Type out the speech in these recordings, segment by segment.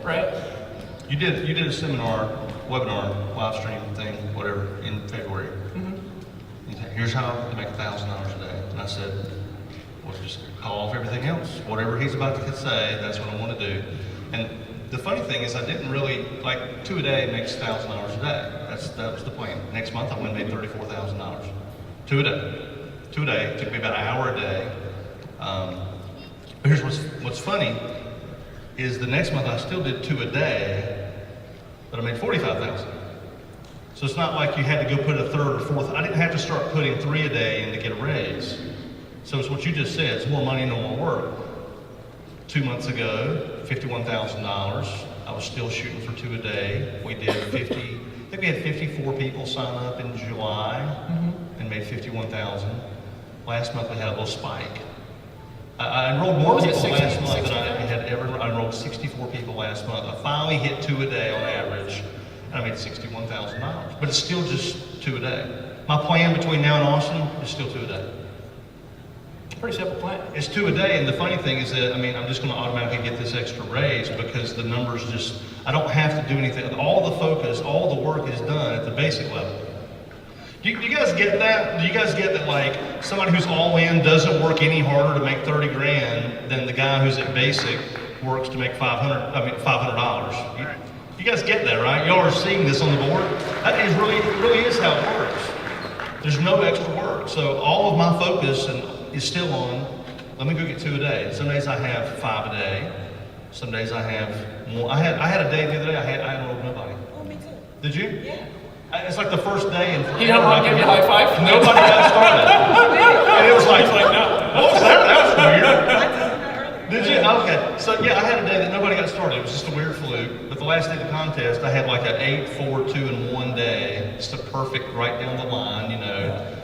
right? You did a seminar, webinar, live stream thing, whatever, in February. You said, here's how to make $1,000 a day. And I said, well, just call off everything else. Whatever he's about to say, that's what I want to do. And the funny thing is, I didn't really, like, 2 a day makes $1,000 a day. That was the plan. Next month, I went and made $34,000. 2 a day. 2 a day. It took me about an hour a day. But here's what's funny is the next month I still did 2 a day, but I made $45,000. So it's not like you had to go put a third or fourth. I didn't have to start putting 3 a day in to get a raise. So it's what you just said. It's more money, no more work. 2 months ago, $51,000. I was still shooting for 2 a day. We did 50. I think we had 54 people sign up in July and made 51,000. Last month we had a little spike. I enrolled more people last month than I had ever. I enrolled 64 people last month. I finally hit 2 a day on average, and I made $61,000. But it's still just 2 a day. My plan between now and Austin is still 2 a day. Pretty simple plan. It's 2 a day, and the funny thing is that, I mean, I'm just going to automatically get this extra raise because the numbers just, I don't have to do anything. All the focus, all the work is done at the basic level. Do you guys get that? Do you guys get that, like, somebody who's all in doesn't work any harder to make 30 grand than the guy who's at basic works to make $500? You guys get that, right? Y'all are seeing this on the board? That is really is how it works. There's no extra work. So all of my focus is still on, let me go get 2 a day. Some days I have 5 a day. Some days I have more. I had a day the other day, I enrolled nobody. Oh, me too. Did you? Yeah. It's like the first day in forever. You don't want to give you a high five? Nobody got started. And it was like, no. what was that? That was weird. I told you that earlier. Did you? Okay. So yeah, I had a day that nobody got started. It was just a weird fluke. But the last day of the contest, I had like an 8, 4, 2 in one day. It's the perfect right down the line, you know.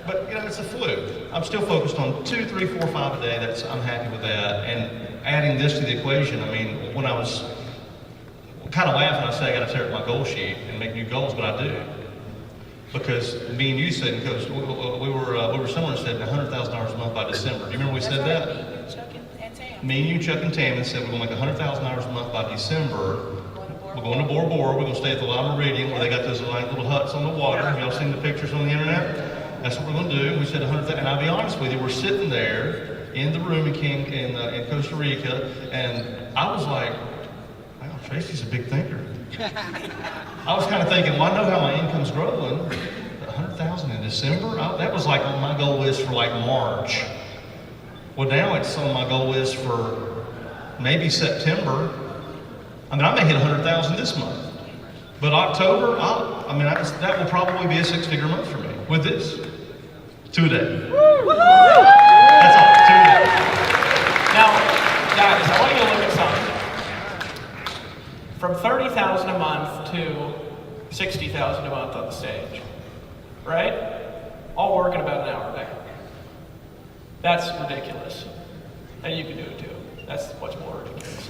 But you know, it's a fluke. I'm still focused on 2, 3, 4, 5 a day. I'm happy with that. And adding this to the equation, I mean, when I was kind of laughing, I say I got to tear up my goal sheet and make new goals, but I do. Because me and you said, Coach, we were somewhere that said $100,000 a month by December. Do you remember we said that? Me, you, Chuck, and Tam. Me and you, Chuck and Tam, said we're going to make $100,000 a month by December. We're going to Bora Bora. We're going to stay at the La Meridian where they got those like little huts on the water. Y'all seen the pictures on the internet? That's what we're going to do. We said 100,000. And I'll be honest with you, we're sitting there in the room in Costa Rica, and I was like, wow, Tracy's a big thinker. I was kind of thinking, well, I know how my income's growing. 100,000 in December? That was like on my goal list for like March. Well, now it's on my goal list for maybe September. I mean, I may hit 100,000 this month. But October, that will probably be a 6-figure month for me with this. 2 a day. That's all, 2 a day. Now, guys, I want you to look at something. From $30,000 a month to $60,000 a month on the stage, right? All work in about an hour a day. That's ridiculous. And you can do it too. That's what's more ridiculous.